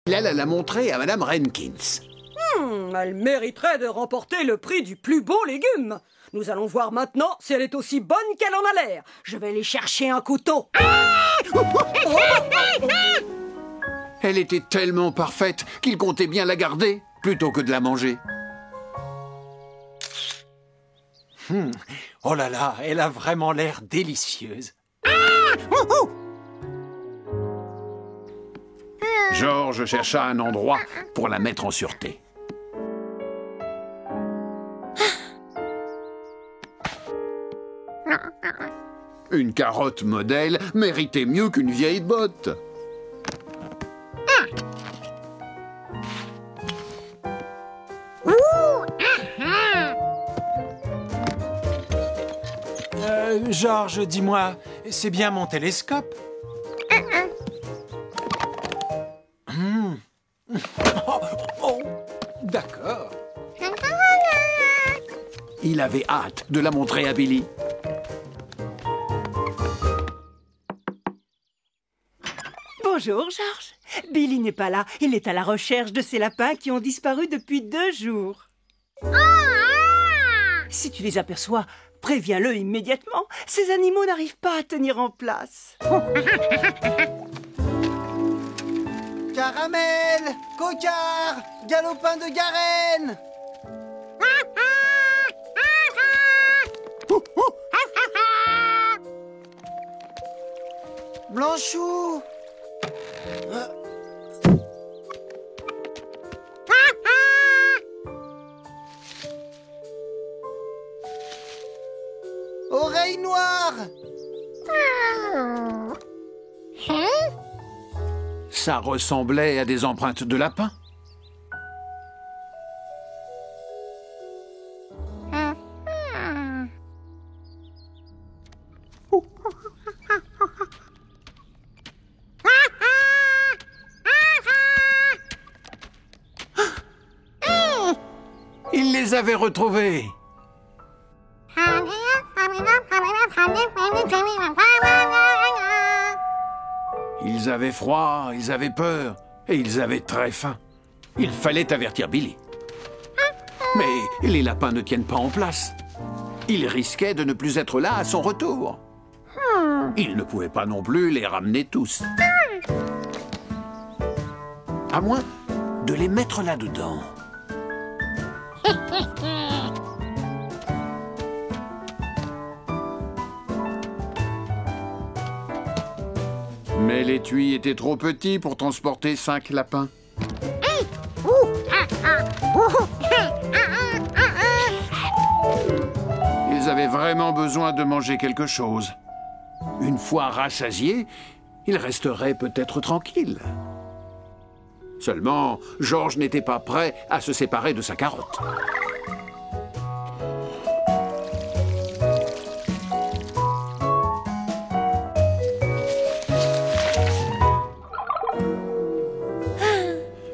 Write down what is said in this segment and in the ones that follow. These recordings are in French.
Il allait la montrer à Madame Renkins. Elle mériterait de remporter le prix du plus beau légume. Nous allons voir maintenant si elle est aussi bonne qu'elle en a l'air. Je vais aller chercher un couteau. Elle était tellement parfaite qu'il comptait bien la garder plutôt que de la manger. Oh là là, elle a vraiment l'air délicieuse. Georges chercha un endroit pour la mettre en sûreté. Une carotte modèle méritait mieux qu'une vieille botte. Georges, dis-moi, c'est bien mon télescope? Oh, d'accord. Il avait hâte de la montrer à Billy. Bonjour, Georges. Billy n'est pas là. Il est à la recherche de ces lapins qui ont disparu depuis 2 jours. Si tu les aperçois, préviens-le immédiatement. Ces animaux n'arrivent pas à tenir en place. Caramel, Cocard, Galopin de Garenne. Blanchou. Oreille noire. Ça ressemblait à des empreintes de lapin. Il les avait retrouvés. Ils avaient froid, ils avaient peur, et ils avaient très faim. Il fallait avertir Billy. Mais les lapins ne tiennent pas en place. Ils risquaient de ne plus être là à son retour. Il ne pouvait pas non plus les ramener tous. À moins de les mettre là-dedans. Mais l'étui était trop petit pour transporter 5 lapins. Ils avaient vraiment besoin de manger quelque chose. Une fois rassasiés, ils resteraient peut-être tranquilles. Seulement, Georges n'était pas prêt à se séparer de sa carotte.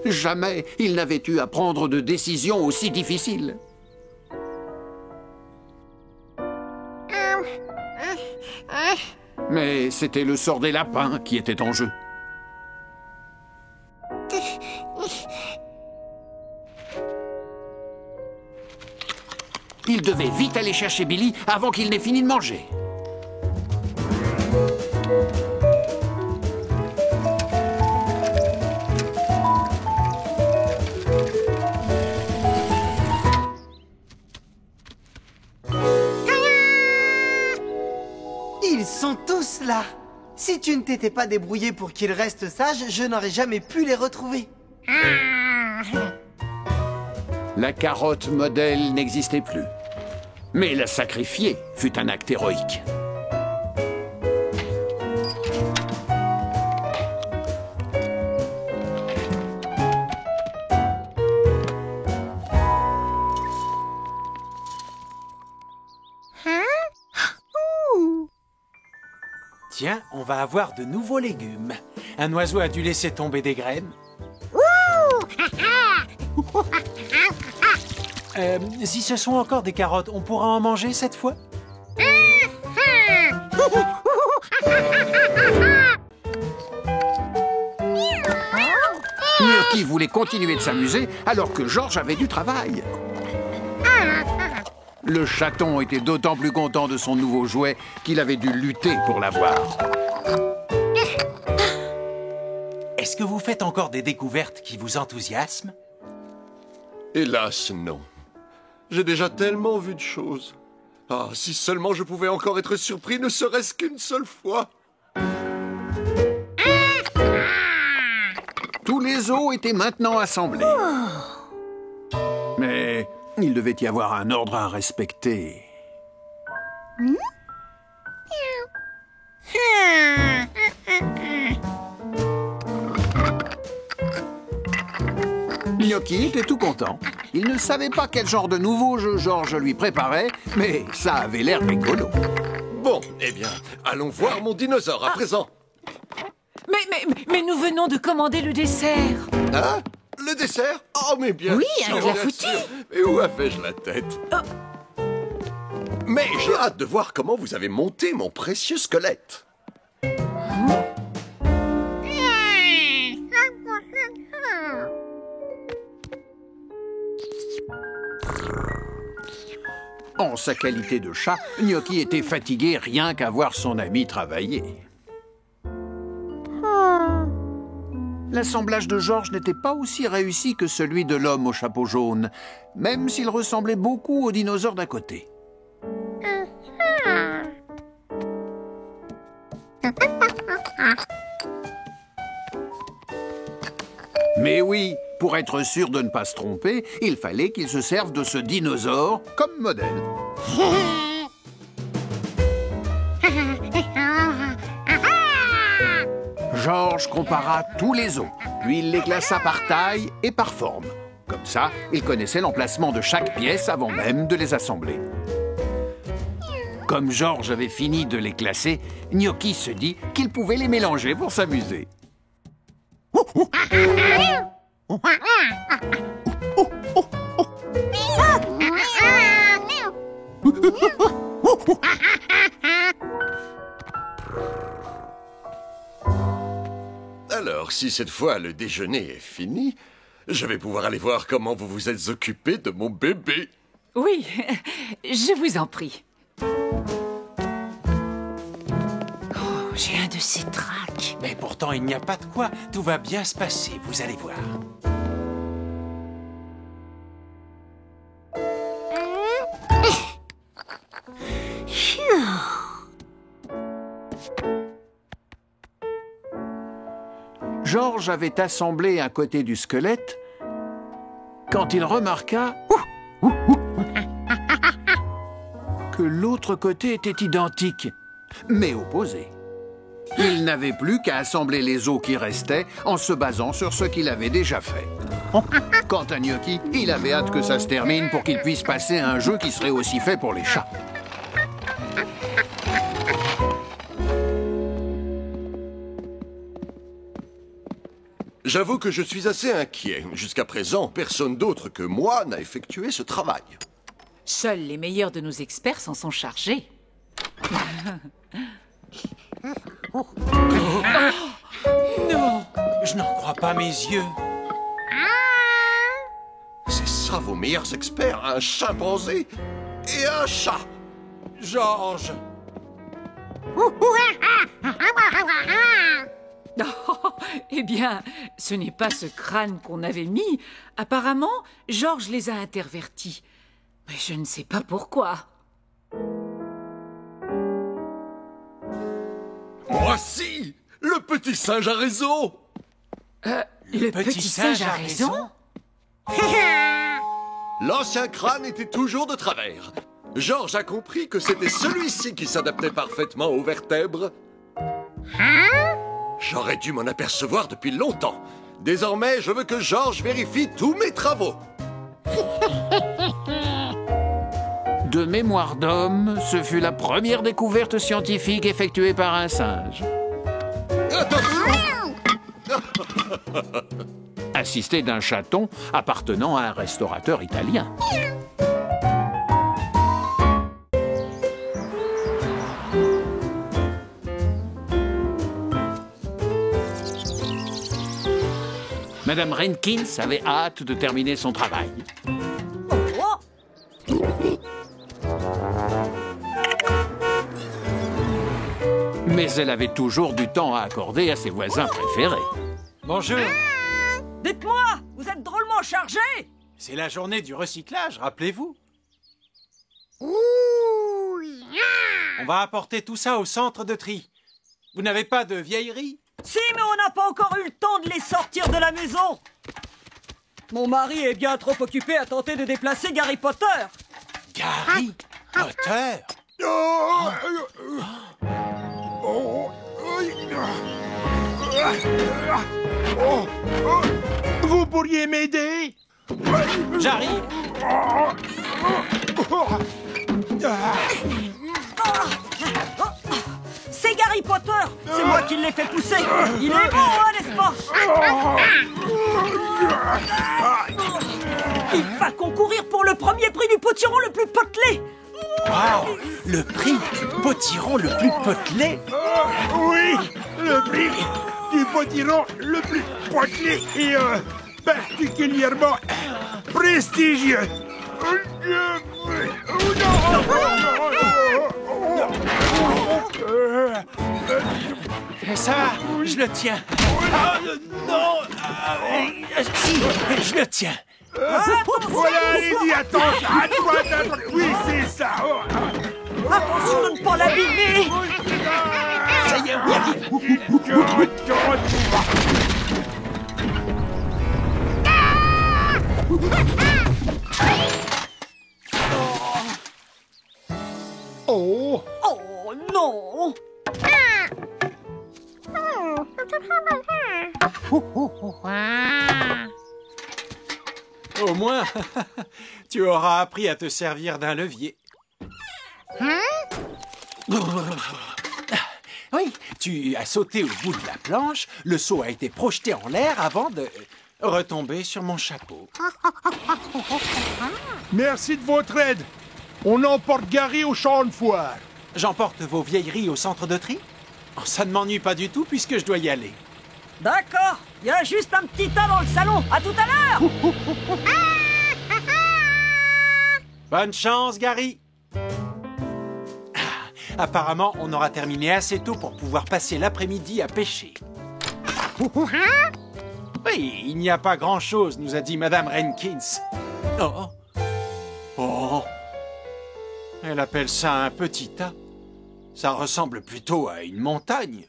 Jamais il n'avait eu à prendre de décisions aussi difficiles. Mais c'était le sort des lapins qui était en jeu. Il devait vite aller chercher Billy avant qu'il n'ait fini de manger. Ils sont tous là. Si tu ne t'étais pas débrouillé pour qu'ils restent sages, je n'aurais jamais pu les retrouver. La carotte modèle n'existait plus. Mais la sacrifier fut un acte héroïque. Tiens, on va avoir de nouveaux légumes. Un oiseau a dû laisser tomber des graines. Si ce sont encore des carottes, on pourra en manger cette fois? Gnocchi voulait continuer de s'amuser alors que Georges avait du travail. Le chaton était d'autant plus content de son nouveau jouet qu'il avait dû lutter pour l'avoir. Est-ce que vous faites encore des découvertes qui vous enthousiasment? Hélas, non. J'ai déjà tellement vu de choses. Ah, si seulement je pouvais encore être surpris, ne serait-ce qu'une seule fois. Tous les os étaient maintenant assemblés. Mais il devait y avoir un ordre à respecter. Gnocchi était tout content. Il ne savait pas quel genre de nouveau jeu Georges lui préparait, mais ça avait l'air rigolo. Bon, eh bien, allons voir mon dinosaure à présent. Mais nous venons de commander le dessert. Hein? Le dessert? Oh, mais bien Oui, sûr, un bien clafoutis. sûr. Mais où avais-je la tête? Mais j'ai hâte de voir comment vous avez monté mon précieux squelette. En sa qualité de chat, Gnocchi était fatigué rien qu'à voir son ami travailler. L'assemblage de Georges n'était pas aussi réussi que celui de l'homme au chapeau jaune, même s'il ressemblait beaucoup au dinosaure d'à côté. Mais oui, pour être sûr de ne pas se tromper, il fallait qu'il se serve de ce dinosaure comme modèle. Georges compara tous les os, puis il les classa par taille et par forme. Comme ça, il connaissait l'emplacement de chaque pièce avant même de les assembler. Comme Georges avait fini de les classer, Gnocchi se dit qu'il pouvait les mélanger pour s'amuser. Alors, si cette fois le déjeuner est fini, je vais pouvoir aller voir comment vous vous êtes occupé de mon bébé. Oui, je vous en prie. Oh, j'ai un de ces tracs. Mais pourtant, il n'y a pas de quoi. Tout va bien se passer, vous allez voir. Georges avait assemblé un côté du squelette quand il remarqua que l'autre côté était identique, mais opposé. Il n'avait plus qu'à assembler les os qui restaient en se basant sur ce qu'il avait déjà fait. Quant à Gnocchi, il avait hâte que ça se termine pour qu'il puisse passer à un jeu qui serait aussi fait pour les chats. J'avoue que je suis assez inquiet. Jusqu'à présent, personne d'autre que moi n'a effectué ce travail. Seuls les meilleurs de nos experts s'en sont chargés. Non, je n'en crois pas mes yeux. C'est ça vos meilleurs experts, un chimpanzé et un chat. Georges! Oh, eh bien, ce n'est pas ce crâne qu'on avait mis. Apparemment, Georges les a intervertis. Mais je ne sais pas pourquoi. Voici le petit singe à réseau. Le petit singe a raison? L'ancien crâne était toujours de travers. Georges a compris que c'était celui-ci qui s'adaptait parfaitement aux vertèbres. J'aurais dû m'en apercevoir depuis longtemps. Désormais, je veux que Georges vérifie tous mes travaux. De mémoire d'homme, ce fut la première découverte scientifique effectuée par un singe. Attention! Assisté d'un chaton appartenant à un restaurateur italien. Madame Renkins avait hâte de terminer son travail. Oh. Mais elle avait toujours du temps à accorder à ses voisins préférés. Bonjour. Dites-moi, vous êtes drôlement chargé. C'est la journée du recyclage, rappelez-vous. On va apporter tout ça au centre de tri. Vous n'avez pas de vieilleries? Si, mais on n'a pas encore eu le temps de les sortir de la maison. Mon mari est bien trop occupé à tenter de déplacer Gary Potter. Gary Potter? Vous pourriez m'aider? J'arrive. C'est Gary Potter. C'est moi qui l'ai fait pousser. Il est bon, hein, n'est-ce pas? Il va concourir pour le premier prix du potiron le plus potelé. Wow, le prix potiron le plus potelé? Oui, le prix du potiron le plus potelé et particulièrement prestigieux. Ça va, je le tiens. Non. Si, je le tiens. Voilà, Lady, attention, à droite, à droite. Oui, c'est ça. Attention de ne pas l'abîmer. Ça y est, on y arrive. Oh, Oh non. Au moins, tu auras appris à te servir d'un levier. Oui, tu as sauté au bout de la planche, le seau a été projeté en l'air avant de retomber sur mon chapeau. merci de votre aide. On emporte Gary au champ de foire. J'emporte vos vieilleries au centre de tri? Oh, ça ne m'ennuie pas du tout puisque je dois y aller. D'accord. Il y a juste un petit tas dans le salon. À tout à l'heure. Bonne chance, Gary. Apparemment, on aura terminé assez tôt pour pouvoir passer l'après-midi à pêcher. Oui, il n'y a pas grand-chose, nous a dit Madame Renkins. Oh. Oh. Elle appelle ça un petit tas. Ça ressemble plutôt à une montagne.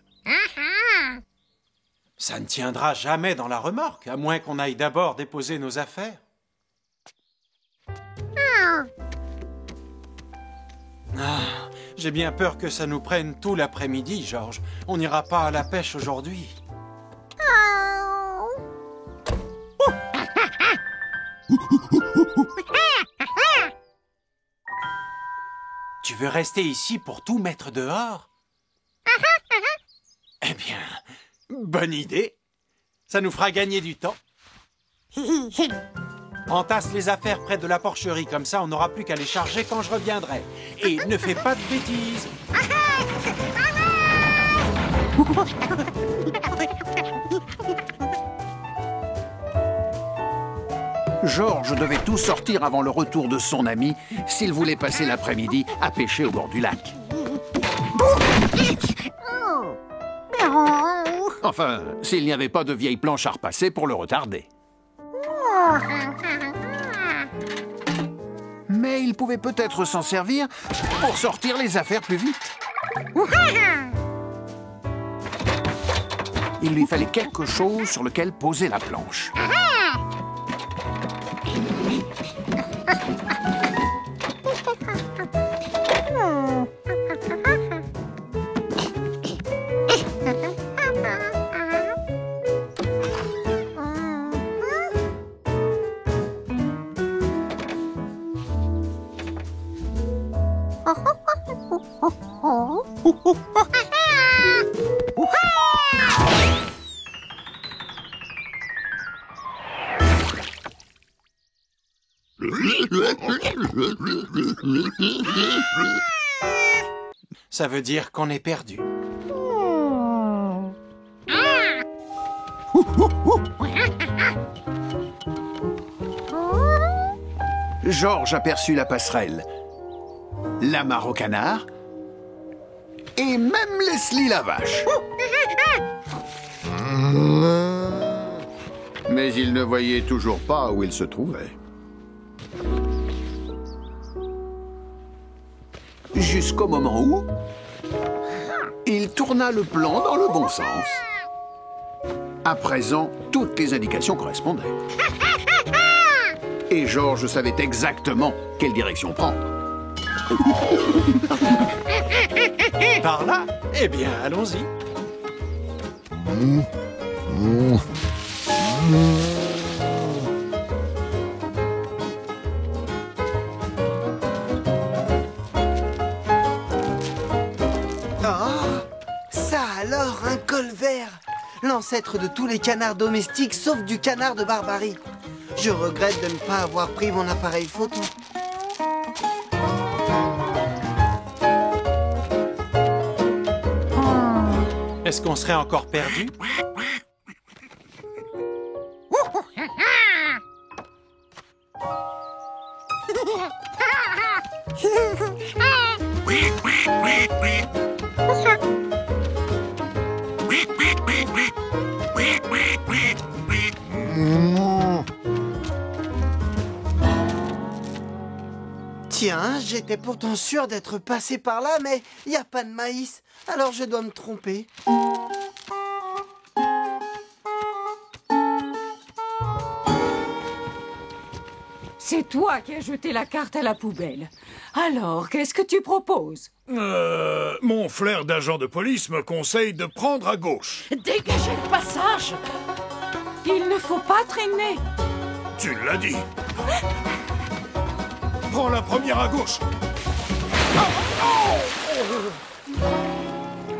Ça ne tiendra jamais dans la remorque, à moins qu'on aille d'abord déposer nos affaires. Ah, j'ai bien peur que ça nous prenne tout l'après-midi, George. On n'ira pas à la pêche aujourd'hui. Tu veux rester ici pour tout mettre dehors? Eh bien, bonne idée. Ça nous fera gagner du temps. Entasse les affaires près de la porcherie, comme ça on n'aura plus qu'à les charger quand je reviendrai. Et ne fais pas de bêtises. George devait tout sortir avant le retour de son ami s'il voulait passer l'après-midi à pêcher au bord du lac. Enfin, s'il n'y avait pas de vieilles planches à repasser pour le retarder. Mais il pouvait peut-être s'en servir pour sortir les affaires plus vite. Il lui fallait quelque chose sur lequel poser la planche. Ça veut dire qu'on est perdu. Georges aperçut la passerelle, la mare au canard et même Leslie la vache. Mais il ne voyait toujours pas où il se trouvait. Jusqu'au moment où il tourna le plan dans le bon sens. À présent, toutes les indications correspondaient. Et Georges savait exactement quelle direction prendre. Par là? Eh bien, allons-y. Oh, ça alors, un colvert! L'ancêtre de tous les canards domestiques, sauf du canard de Barbarie. Je regrette de ne pas avoir pris mon appareil photo. Est-ce qu'on serait encore perdu? Tiens, j'étais pourtant sûr d'être passé par là, mais il n'y a pas de maïs, alors je dois me tromper. C'est toi qui as jeté la carte à la poubelle. Alors, qu'est-ce que tu proposes? Mon flair d'agent de police me conseille de prendre à gauche. Dégagez le passage! Il ne faut pas traîner. Tu l'as dit. Prends la première à gauche.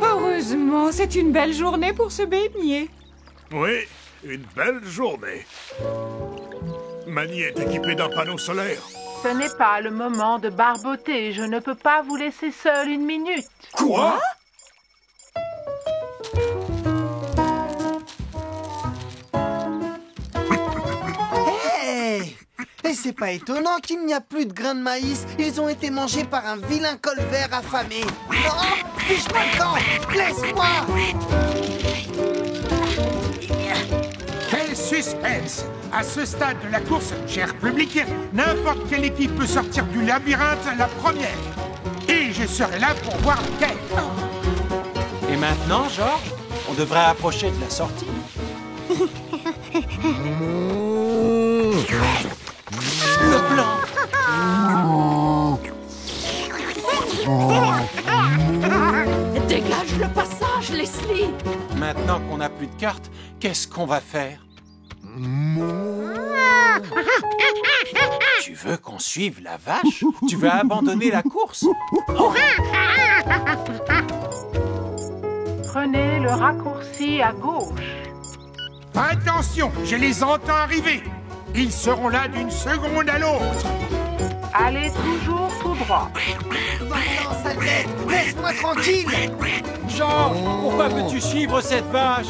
Heureusement, c'est une belle journée pour se baigner. Oui, une belle journée. Mani est équipée d'un panneau solaire. Ce n'est pas le moment de barboter. Je ne peux pas vous laisser seul une minute. Quoi? Hey! Et c'est pas étonnant qu'il n'y a plus de grains de maïs. Ils ont été mangés par un vilain colvert affamé. Non! Fiche-moi le camp! Laisse-moi! Quel suspense! À ce stade de la course, cher public, n'importe quelle équipe peut sortir du labyrinthe la première. Et je serai là pour voir lequel. Et maintenant, Georges, on devrait approcher de la sortie. Le plan! Dégage le passage, Leslie! Maintenant qu'on n'a plus de cartes, qu'est-ce qu'on va faire? Tu veux qu'on suive la vache? Tu veux abandonner la course? Prenez le raccourci à gauche. Attention, je les entends arriver. Ils seront là d'une seconde à l'autre. Allez toujours tout droit. Va-t'en, sale bête! Laisse-moi tranquille! Georges, pourquoi veux-tu suivre cette vache?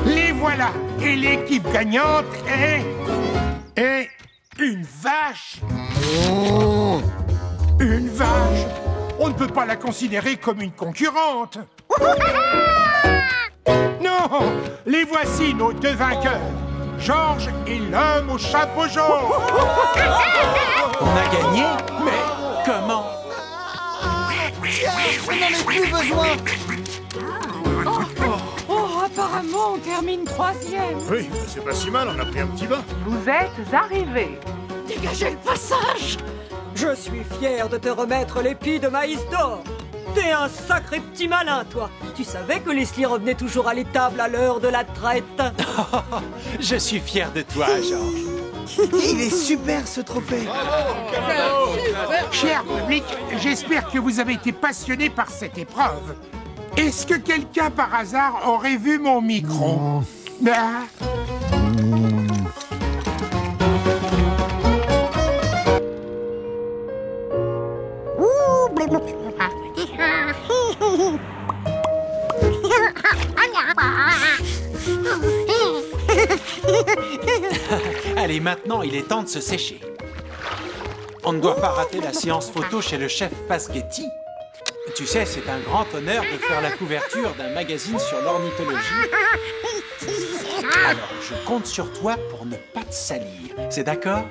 Les voilà. Et l'équipe gagnante est une vache. Une vache. On ne peut pas la considérer comme une concurrente. Non, les voici nos deux vainqueurs. Georges et l'homme au chapeau jaune. On a gagné? Mais comment? Tiens, je n'en ai plus besoin! Oh, apparemment, on termine 3e. Oui, c'est pas si mal, on a pris un petit bain. Vous êtes arrivés. Dégagez le passage! Je suis fier de te remettre l'épi de maïs d'or. T'es un sacré petit malin, toi. Tu savais que Leslie revenait toujours à l'étable à l'heure de la traite. Je suis fier de toi, Georges. Il est super, ce trophée! Cher public, j'espère que vous avez été passionné par cette épreuve. Est-ce que quelqu'un par hasard aurait vu mon micro? Ah. Allez, maintenant, il est temps de se sécher. On ne doit pas rater la séance photo chez le chef Pasghetti. Tu sais, c'est un grand honneur de faire la couverture d'un magazine sur l'ornithologie. Alors, je compte sur toi pour ne pas te salir. C'est d'accord?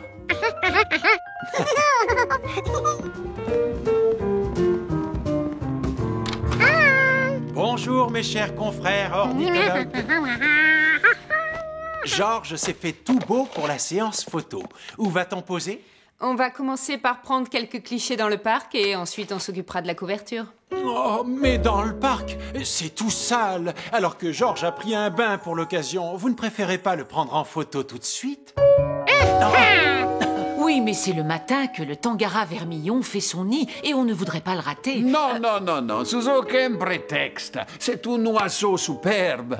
Bonjour, mes chers confrères ornithologues. Georges s'est fait tout beau pour la séance photo. Où va-t-on poser? On va commencer par prendre quelques clichés dans le parc et ensuite on s'occupera de la couverture. Oh, mais dans le parc, c'est tout sale. Alors que Georges a pris un bain pour l'occasion, vous ne préférez pas le prendre en photo tout de suite? Oui, mais c'est le matin que le Tangara vermillon fait son nid et on ne voudrait pas le rater. Non, non, non, non, sous aucun prétexte. C'est un oiseau superbe.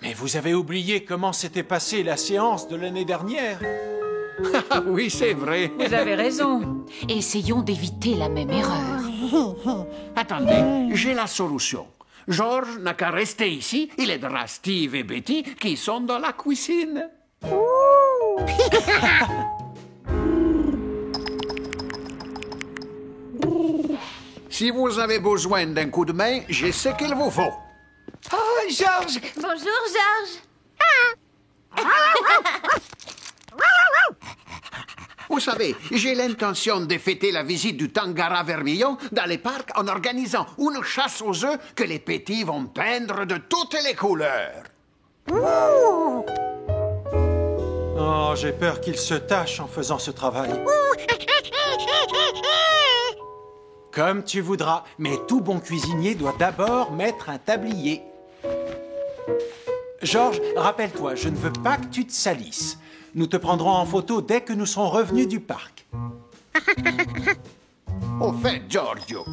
Mais vous avez oublié comment s'était passée la séance de l'année dernière. Ah oui, c'est vrai. Vous avez raison. Essayons d'éviter la même erreur. Attendez, j'ai la solution. Georges n'a qu'à rester ici. Il aidera Steve et Betty qui sont dans la cuisine. Si vous avez besoin d'un coup de main, j'ai ce qu'il vous faut. Oh, Georges! Bonjour, Georges. Vous savez, j'ai l'intention de fêter la visite du Tangara vermillon dans les parcs en organisant une chasse aux œufs que les petits vont peindre de toutes les couleurs. Oh, j'ai peur qu'il se tâche en faisant ce travail. Comme tu voudras, mais tout bon cuisinier doit d'abord mettre un tablier. Georges, rappelle-toi, je ne veux pas que tu te salisses. Nous te prendrons en photo dès que nous serons revenus du parc. Au fait, Giorgio,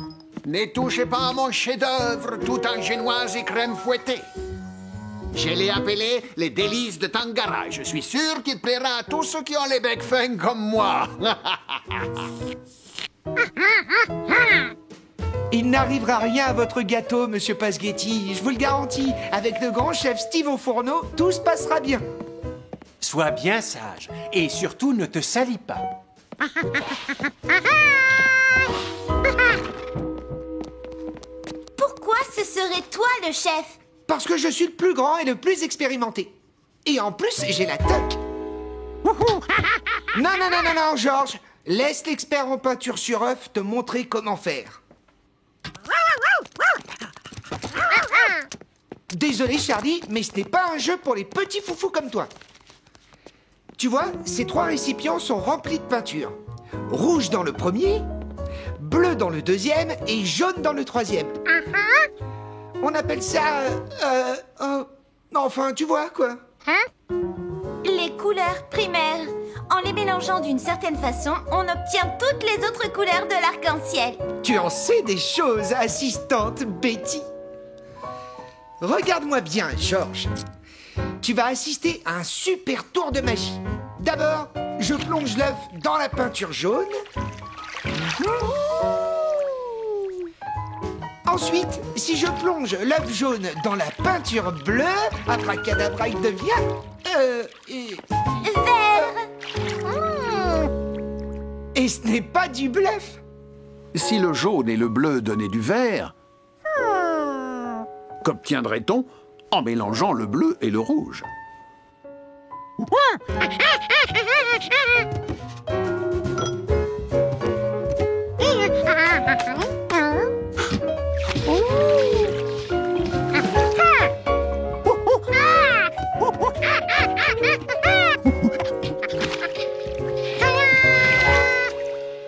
ne touchez pas à mon chef-d'œuvre tout en génoise et crème fouettée. Je l'ai appelé les délices de Tangara. Je suis sûr qu'il plaira à tous ceux qui ont les becs fins comme moi. Il n'arrivera rien à votre gâteau, monsieur Pasghetti. Je vous le garantis. Avec le grand chef Steve au fourneau, tout se passera bien. Sois bien sage et surtout ne te salis pas. Pourquoi ce serait toi le chef? Parce que je suis le plus grand et le plus expérimenté. Et en plus, j'ai la toque. Non, non, non, non, non, Georges. Laisse l'expert en peinture sur œuf te montrer comment faire. Désolé, Charlie, mais ce n'est pas un jeu pour les petits foufous comme toi. Tu vois, ces 3 récipients sont remplis de peinture. Rouge dans le premier, bleu dans le deuxième et jaune dans le troisième. On appelle ça... enfin, tu vois, quoi. Les couleurs primaires. En les mélangeant d'une certaine façon, on obtient toutes les autres couleurs de l'arc-en-ciel. Tu en sais des choses, assistante Betty. Regarde-moi bien, Georges. Tu vas assister à un super tour de magie. D'abord, je plonge l'œuf dans la peinture jaune. Ensuite, si je plonge l'œuf jaune dans la peinture bleue, abracadabra, il devient... vert. Et ce n'est pas du bluff. Si le jaune et le bleu donnaient du vert, qu'obtiendrait-on en mélangeant le bleu et le rouge?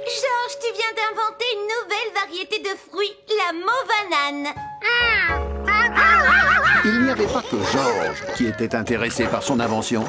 Georges, tu viens d'inventer une nouvelle variété de fruits, la mauvanane. Il n'y avait pas que Georges qui était intéressé par son invention.